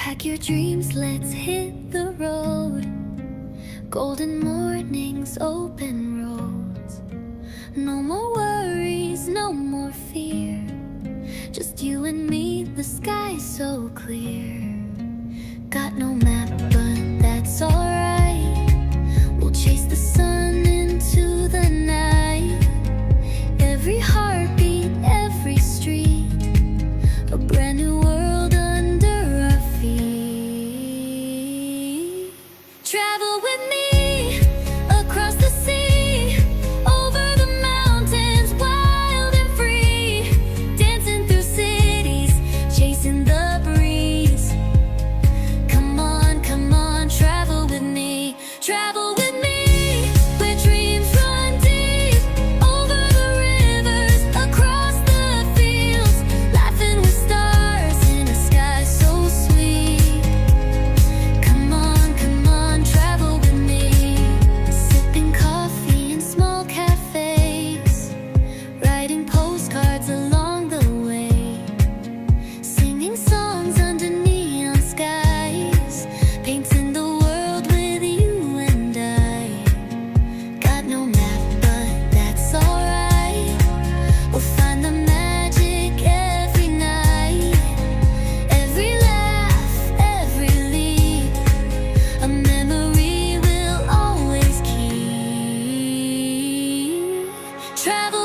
Pack your dreams, let's hit the road. Golden mornings, open roads. No more worries, no more fear. Just you and me, the sky's so clear. Got no map, but that's alright. We'll chase the sun into the night. Every heartbeat, every street, a brand new world under our feet. Travel with me across the sea, over the mountains, wild and free, dancing through cities, chasing the breeze. Come on, travel with me. Travel with me, where dreams run deep, over the rivers, across the fields, laughing with stars in a sky so sweet. Come on, travel with me. Sipping coffee in small cafes, writing postcards along the way, singing songs under neon skies, painting the world with you and I. Got no map, but that's alright. We'll find the magic every night. Every laugh, every leap, a memory we'll always keep. Travel